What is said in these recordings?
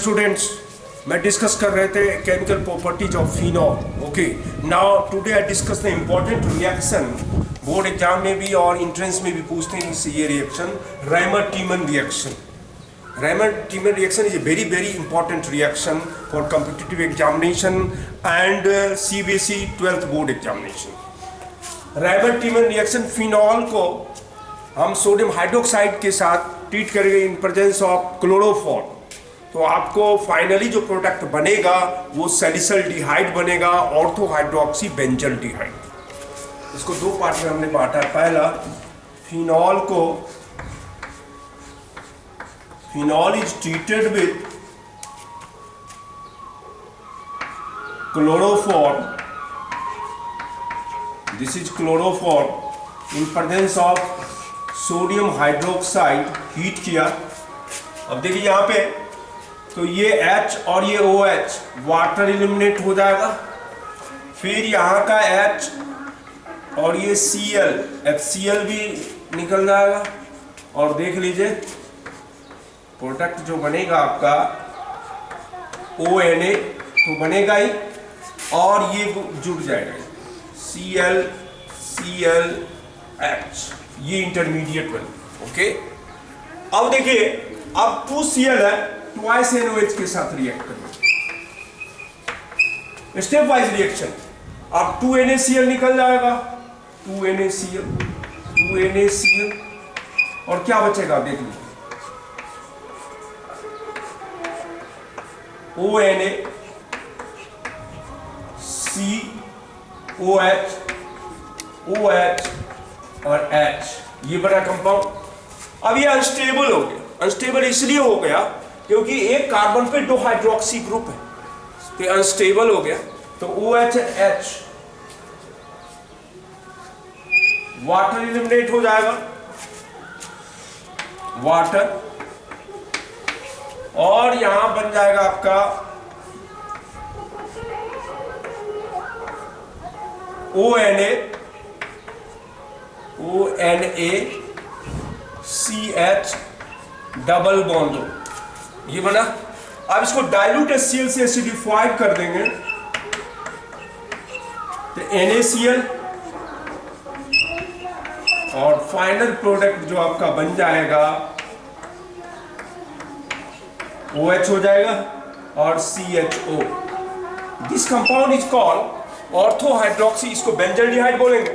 Students, मैं discuss कर रहे थे chemical properties of phenol. Okay, now today I discuss the important reaction. Board exam में भी और इंट्रेंस में भी पूछते हैं इससे ये reaction, Reimer Tiemann reaction. Reimer Tiemann reaction is a very important reaction for competitive examination and CBSE 12th board examination. Reimer Tiemann reaction, phenol को हम सोडियम हाइड्रोक्साइड के साथ ट्रीट करेंगे इन प्रेजेंस ऑफ क्लोरोफॉर्म। तो आपको फाइनली जो प्रोडक्ट बनेगा वो सैलिसल्डिहाइड बनेगा, ऑर्थो हाइड्रोक्सी बेंजल्डिहाइड। इसको दो पार्ट में हमने बांटा। पहला, phenol is treated with chloroform, this is chloroform in presence of sodium hydroxide. Heat किया। अब देखिए यहाँ पे, तो ये H और ये OH वाटर इलिमिनेट हो जाएगा। फिर यहाँ का H और ये Cl, HCl भी निकल जाएगा। और देख लीजिए प्रोडक्ट जो बनेगा आपका ONA तो बनेगा ही, और ये जुड़ जाएगा ClH, ये इंटरमीडिएट बनेगा। ओके, अब देखिए, अब 2Cl है, ट्वाइस NOH के साथ रिएक्ट करेंगे, स्टेप वाइज रिएक्शन। अब 2NaCl निकल जाएगा, 2NaCl, और क्या बचेगा देख लीजिए, ONa, COH, OH और H, ये बड़ा कंपाउंड। अब ये अनस्टेबल हो गया। अनस्टेबल इसलिए हो गया क्योंकि एक कार्बन पे दो हाइड्रोक्सी ग्रुप है, तो अनस्टेबल हो गया। तो OH H, वाटर इलिमिनेट हो जाएगा, वाटर, और यहां बन जाएगा आपका ONA, CH डबल बॉन्ड, ये बना। अब इसको डाइल्यूट HCl से एसिडिफाइड कर देंगे, तो NaCl, और फाइनल प्रोडक्ट जो आपका बन जाएगा OH हो जाएगा और CHO। This compound is called ortho hydroxy, इसको बेंजल्डिहाइड बोलेंगे,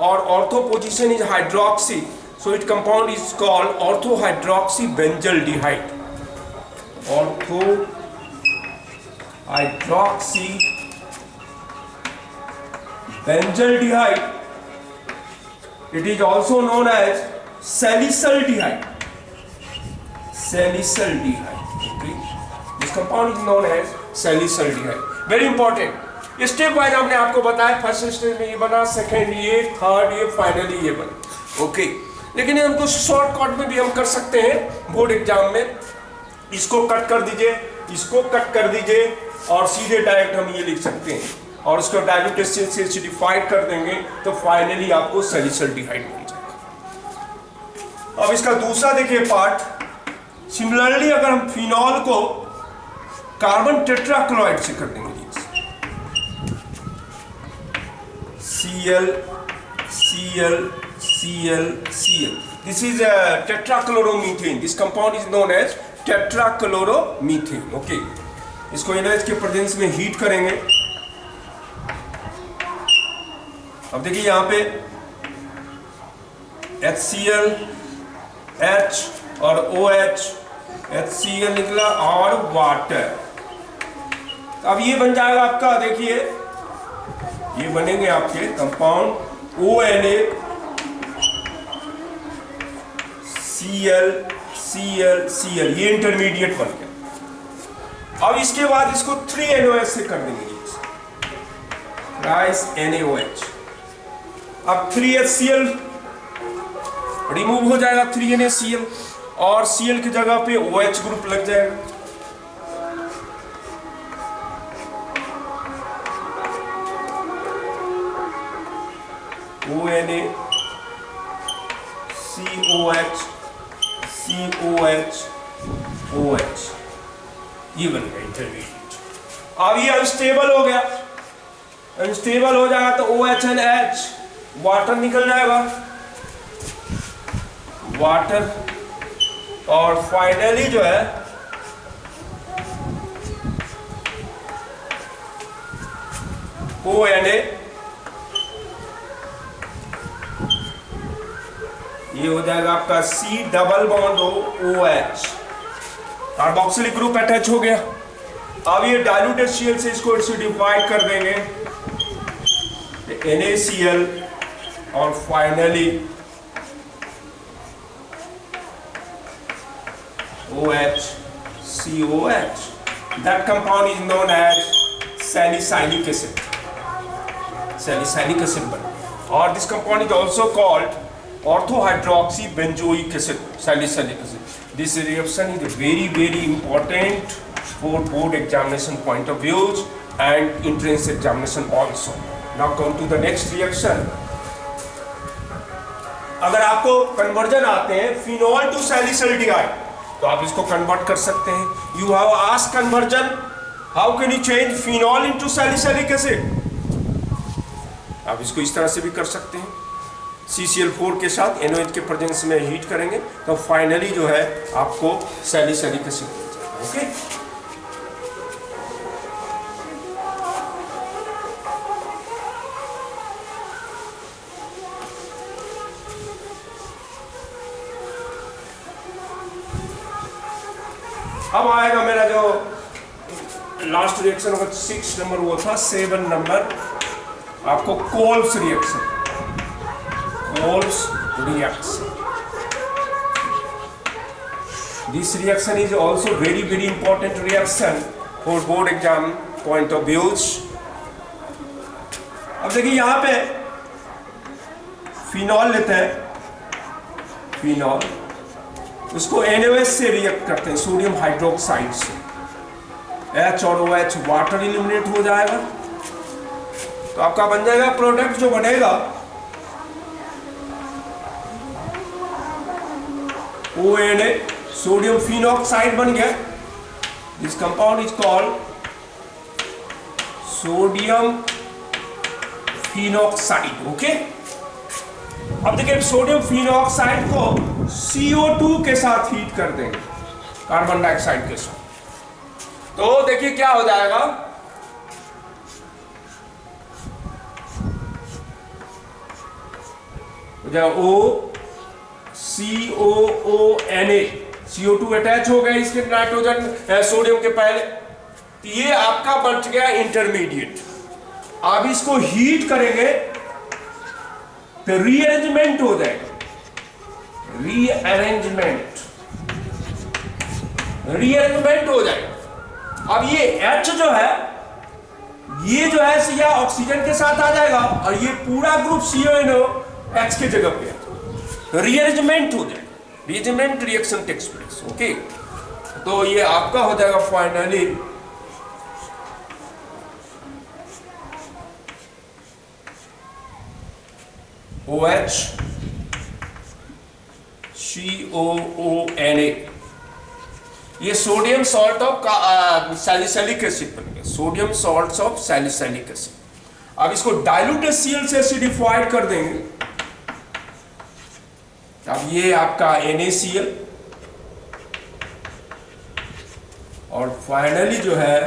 और ortho position is hydroxy, so its compound is called orthohydroxy benzaldehyde. Orthohydroxy benzaldehyde, it is also known as salicylaldehyde. Okay, this compound is known as salicylaldehyde. Very important. Step wise हमने आपको बताया, first stage में ये बना, second ये, third ये, finally ये बना। ओके, लेकिन हमको शॉर्टकट में भी हम कर सकते हैं बोर्ड एग्जाम में। इसको कट कर दीजिए, इसको कट कर दीजिए, और सीधे डायरेक्ट हम ये लिख सकते हैं, और उसको डाइल्यूट HCl से एसिडिफाइड कर देंगे, तो फाइनली आपको सैलिसल्डिहाइड बन जाएगा। अब इसका दूसरा देखिए पार्ट। सिमिलरली अगर हम फिनॉल को कार्बन टेट्राक्लोराइड से कर देंगे, Cl, this is a tetrachloromethane. This compound is known as tetrachloromethane. Okay, इसको NaOH के प्रेजेंस में हीट करेंगे। अब देखिए यहाँ पे HCl, H और OH, HCl निकला और वाटर। अब ये बन जाएगा आपका, देखिए ये बनेंगे आपके कंपाउंड ONA, Cl, ये इंटरमीडिएट बन गया। अब इसके बाद इसको 3NOH से कर देंगे, ट्राइस NaOH। अब 3HCl रिमूव हो जाएगा, 3NaCl, और Cl की जगह पे OH ग्रुप लग जाएगा। ONA, COH, COH, OH, ये बन गया इंटरमीडिएट। अब ये अनस्टेबल हो गया, अनस्टेबल हो जाएगा तो OHNH वाटर निकल जाएगा, वाटर, और फाइनली जो है ONA, ये हो जाएगा आपका C double bond OH, carboxylic group attach हो गया। अब ये डाइल्यूट HCl से इसको डिवाइड कर देंगे NaCl, और finally OH COH। That compound is known as salicylic acid, salicylic acid बना। और this compound is also called orthohydroxybenzoic acid, salicylic acid. This reaction is very important for board examination point of views and entrance examination also. Now come to the next reaction. अगर आपको conversion आते हैं phenol to सैलिसल्डिहाइड तो आप इसको convert कर सकते हैं। You have asked conversion, how can you change phenol into salicylic acid, आप इसको इस तरह से भी कर सकते हैं। CCl4 के साथ NOH के प्रेजेंस में हीट करेंगे तो फाइनली जो है आपको सैलिसिलिक एसिड मिल जाएगा। ओके, अब आएगा मेरा जो लास्ट रिएक्शन होगा 6 नंबर, वो था 7 नंबर आपको Kolbe's reaction, Kolbe's reaction. This reaction is also very important reaction for board exam point of views. अब देखिए यहाँ पे फिनॉल लेते हैं, फिनॉल उसको NaOH से रिएक्ट करते हैं सोडियम हाइड्रोक्साइड से, H और OH वाटर इलिमिनेट हो जाएगा तो आपका बन जाएगा प्रोडक्ट जो बनेगा ONA, सोडियम फिनॉक्साइड बन गया। This compound is called sodium phenoxide. Okay, अब देखिए सोडियम फिनॉक्साइड को CO2 के साथ हीट कर देंगे, कार्बन डाइऑक्साइड के साथ, तो देखिए क्या हो जाएगा, OCOONA, CO2 अटैच हो गया इसके नाइट्रोजन सोडियम के पहले, तो ये आपका बच गया इंटरमीडिएट। अब इसको हीट करेंगे तो रीअरेंजमेंट हो जाएगा, रीअरेंजमेंट हो जाएगा। अब ये H जो है ये जो है या ऑक्सीजन के साथ आ जाएगा और ये पूरा ग्रुप CONO H के जगह पे तो रीअरेंजमेंट हो जाएगा, rearrangement reaction takes place. Okay, तो ये आपका हो जाएगा फाइनली OH COONA, ये sodium salt of salicylic acid बन गया, sodium salts of salicylic acid. अब इसको डाइल्यूट HCl से एसिडिफाइड कर देंगे, अब ये आपका NaCl और फाइनली जो है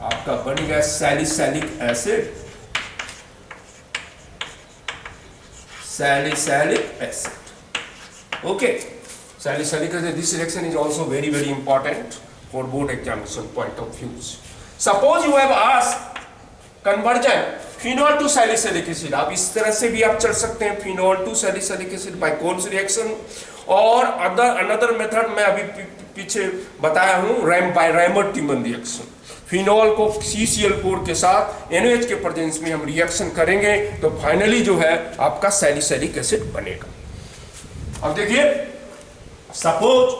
आपका बन गया salicylic acid, salicylic acid. Okay, salicylic acid. This reaction is also very important for board examination point of views. Suppose you have asked conversion phenol to salicylic acid. आप इस तरह से भी आप चल सकते हैं, phenol to salicylic acid by Coles reaction, और another method मैं अभी पीछे बताया हूँ by Raymond-Timan reaction. फिनॉल को CCl4 के साथ NOH के प्रेजेंस में हम रिएक्शन करेंगे तो फाइनली जो है आपका सैलिसिलिक एसिड बनेगा। अब देखिए सपोज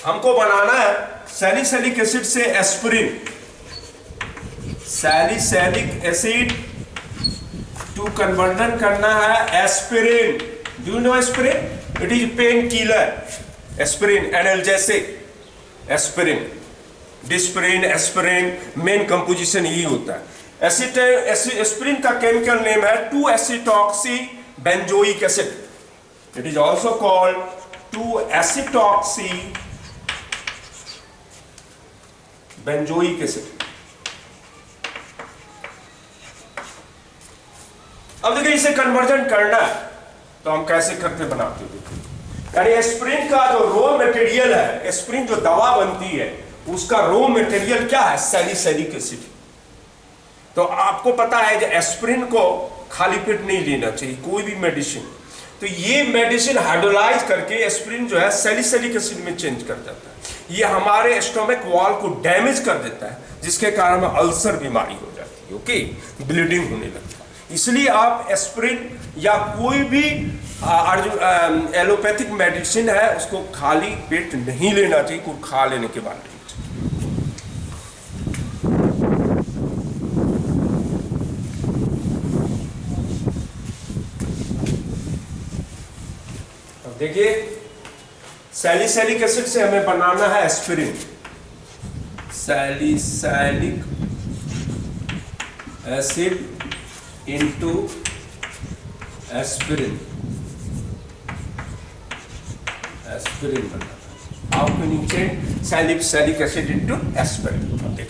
हमको बनाना है सैलिसिलिक एसिड से aspirin, salicylic acid to conversion करना है aspirin. Do you know aspirin? It is pain killer, aspirin analgesic. Aspirin, disprin, aspirin, main composition यही होता है। एस्पिरिन का केमिकल नेम है two acetoxy benzoic acid. It is also called two acetoxy benzoic acid. अब देखिए इसे कन्वर्जन करना है तो हम कैसे करके बनाते हैं। यानी एस्पिरिन का जो रॉ मटेरियल है, एस्पिरिन जो दवा बनती है उसका रॉ मटेरियल क्या है, सैलिसिलिक एसिड। तो आपको पता है कि एस्पिरिन को खाली पेट नहीं लेना चाहिए कोई भी मेडिसिन। तो ये मेडिसिन हाइड्रोलाइज करके एस्पिरिन जो है सैलिसिलिक एसिड में चेंज कर देता है। ये हमारे स्टोमक वॉल को डैमेज कर देता है, जिसके कारण अल्सर बीमारी हो जाती है, ओके, ब्लीडिंग होने लगती है। इसलिए आप एस्पिरिन या कोई भी एलोपैथिक मेडिसिन है उसको खाली पेट नहीं लेना चाहिए, कुछ खा लेने के बाद लेना चाहिए। अब देखिए सैलिसिलिक एसिड से हमें बनाना है aspirin. Salicylic acid into aspirin banana. How can you change salicylic acid into aspirin? Okay.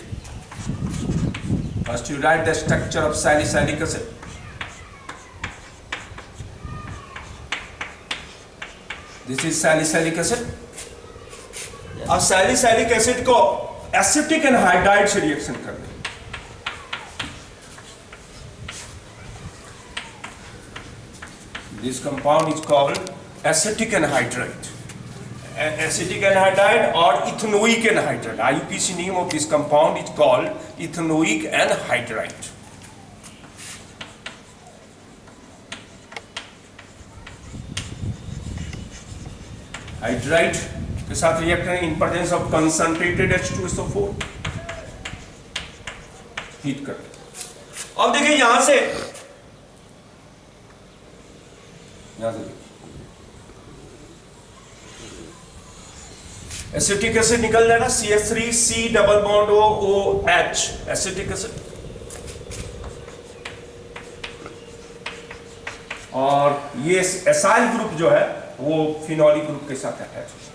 First you write the structure of salicylic acid. This is salicylic acid. अब salicylic acid को acetic anhydride से reaction कर दें। This compound is called acetic anhydride. Acetic anhydride or ethanoic anhydride. IUPAC name of this compound is called ethanoic anhydride. Hydride के साथ react करें in presence of concentrated H2SO4, heat कर। अब देखिए यहां से एसिटिक एसिड निकल जाएगा, CH3C double bond OH, acetic acid. और ये एसाइल ग्रुप जो है वो फिनोलिक ग्रुप के साथ अटैच होता है।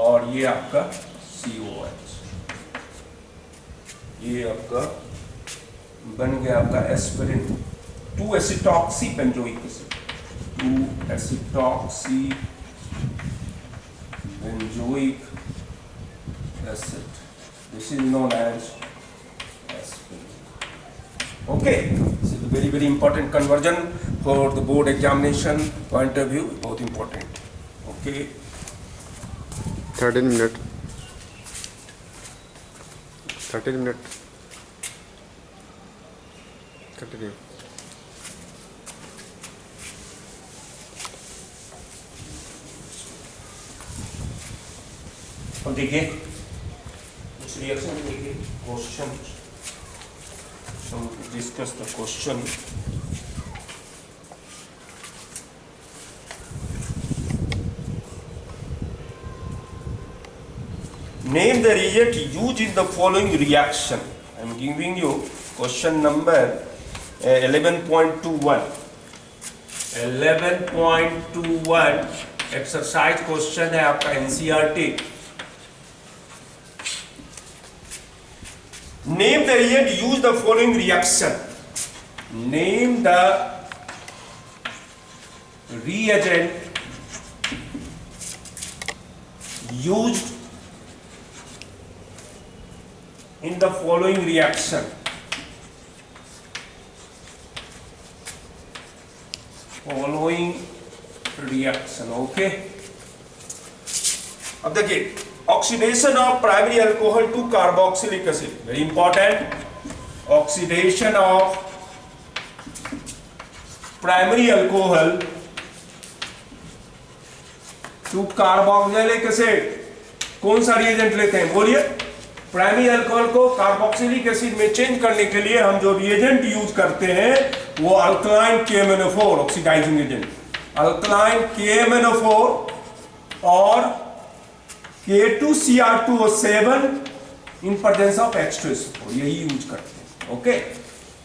और ये आपका COH, ये आपका बन गया आपका aspirin two acetoxy benzoic acid, two acetoxy benzoic acid. This is known as aspirin. Okay, this is very very important conversion for the board examination point of view, बहुत important. Okay, 13 minute 13 minute continue. अब देखिए कुछ reaction देखिए, question discuss the question. Name the reagent used in the following reaction. I am giving you question number 11.21. 11.21 exercise question है आपका NCERT। Name the reagent used the following reaction. Name the reagent used in the following reaction. Following reaction, okay. अब देखिए oxidation of primary alcohol to carboxylic acid, very important. Oxidation of primary alcohol to carboxylic acid, कौन सा reagent लेते हैं बोलिए? Primary alcohol को carboxylic acid में change करने के लिए हम जो रिएजेंट यूज करते हैं वो alkaline KMnO4 oxidising agent, alkaline KMnO4 और K2Cr2O7 in presence of H2SO4 यही यूज करते हैं। ओके,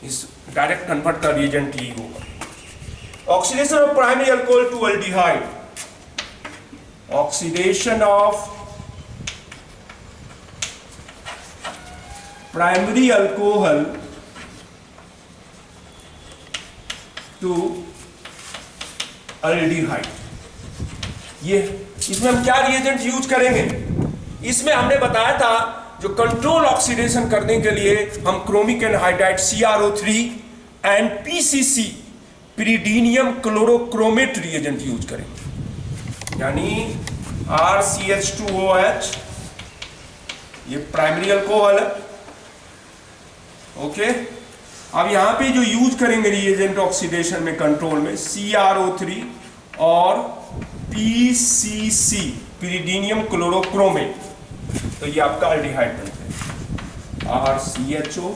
इस डायरेक्ट कन्वर्ट का रिएजेंट ही होगा। Oxidation of primary alcohol to aldehyde, oxidation of primary alcohol to aldehyde, ये इसमें हम क्या रिएजेंट यूज करेंगे? इसमें हमने बताया था जो कंट्रोल ऑक्सीडेशन करने के लिए हम chromic anhydride CrO3 and PCC pyridinium chlorochromate reagent use करेंगे, यानी RCH2OH ये प्राइमरी अल्कोहल है। ओके, अब यहां पे जो यूज करेंगे रिएजेंट ऑक्सीडेशन में कंट्रोल में CrO3 और PCC पिरिडीनियम क्लोरोक्रोमेट, तो ये आपका अल्डिहाइड बनते हैं RCHO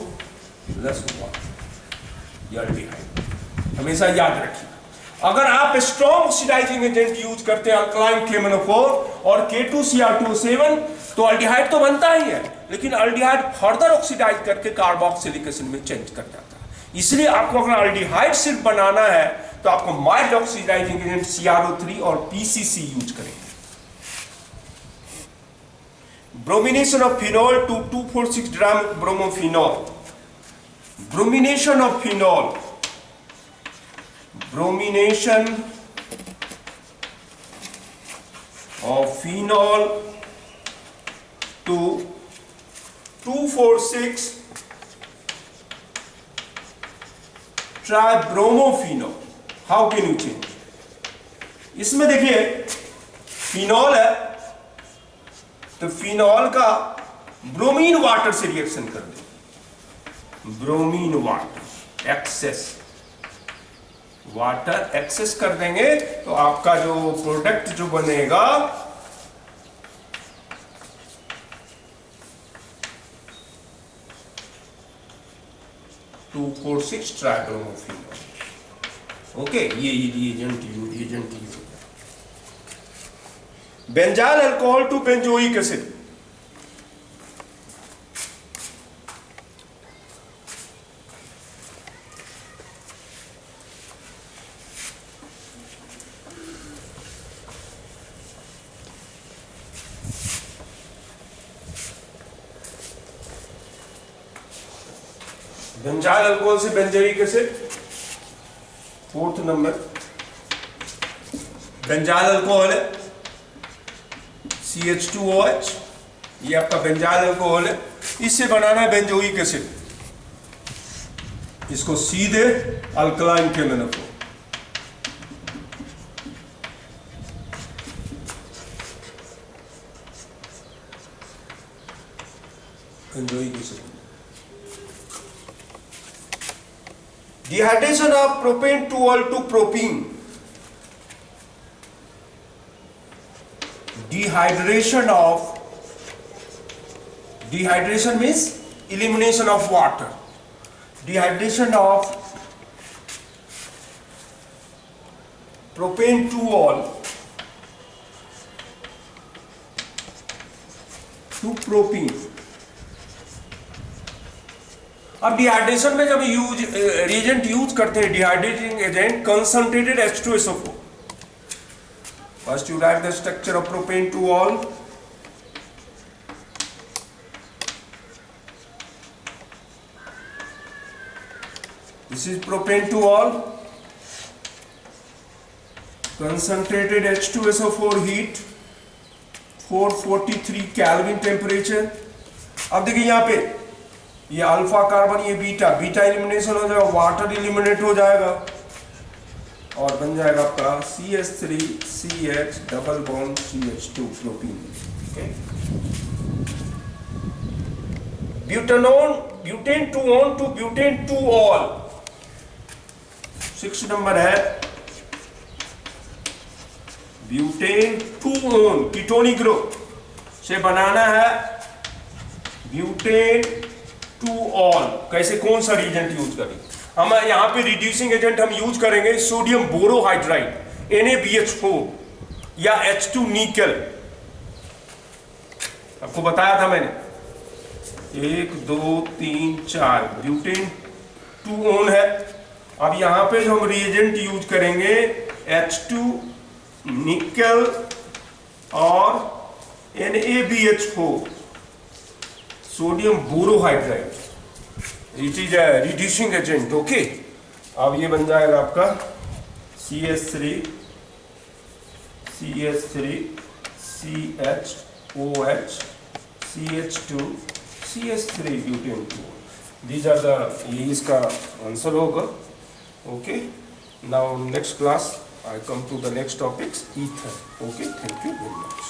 प्लस 1, ये अल्डिहाइड। हमेशा याद रखिए, अगर आप स्ट्रॉन्ग ऑक्सीडाइजिंग एजेंट यूज करते हैं अल्कलाइन KMnO4 और K2Cr2O7 तो अल्डिहाइड तो बनता ही है, लेकिन अल्डिहाइड फर्दर ऑक्सीडाइज करके कार्बोक्सिलिक एसिड में चेंज कर जाता है। इसलिए आपको अगर अल्डिहाइड सिर्फ बनाना है तो आपको माइल्ड ऑक्सीडाइजिंग एजेंट CrO3 और PCC यूज करेंगे। Bromination of phenol to 2,4,6 gram bromophenol, bromination of phenol, bromination of phenol to 2,4,6 tribromophenol. How can you change? इसमें देखिए फिनॉल है तो फिनॉल का ब्रोमीन वाटर से रिएक्शन कर दे, bromine water excess, water excess कर देंगे तो आपका जो प्रोडक्ट जो बनेगा (2,4,6) ट्राइब्रोमोफिनॉल। ओके, ये reagent use benzyl alcohol to benzoic acid, benzyl alcohol से benzoic acid. 4th number benzyl alcohol है CH2OH, ये आपका बेंजाइल अल्कोहल है, इससे बनाना है बेंजोइक एसिड, इसको सीधे alkaline KMnO4, benzoic acid. Dehydration of propane 2-ol to propene. Dehydration means elimination of water. Dehydration of propane 2-ol to propene. अब dehydration में जब रिएजेंट यूज करते हैं, dehydrating agent concentrated H2SO4, first you right the structure of propane 2-ol, this is propane 2-ol, concentrated H2SO4 heat 443 kelvin temperature. अब देखिए यहाँ पे ये अल्फा कार्बन, ये बीटा, बीटा एलिमिनेशन हो जाएगा, वाटर एलिमिनेट हो जाएगा और बन जाएगा आपका CH3CH double bond CH2 propene. Butanone, butane 2-on to butane 2-ol। 6 नंबर है ब्यूटेन 2-on कीटोनिक ग्रुप से बनाना है ब्यूटेन टू ऑल। कैसे, कौन सा रिएजेंट यूज करें हम यहाँ पे? रिड्यूसिंग एजेंट हम यूज करेंगे सोडियम बोरोहाइड्राइड NaBH4 या H2 निकल। आपको बताया था मैंने, 1 2 3 4 ब्यूटेन 2 ऑन है। अब यहां पे जो हम रिएजेंट यूज करेंगे H2 निकल और NaBH4 sodium borohydride, it is a reducing agent. Okay, अब ये बन जाएगा आपका CH3 CH3 CH2 CH3 butane 2। These are the, ये इसका आंसर होगा। Okay, now next class I come to the next topics, ether. Okay, thank you very much.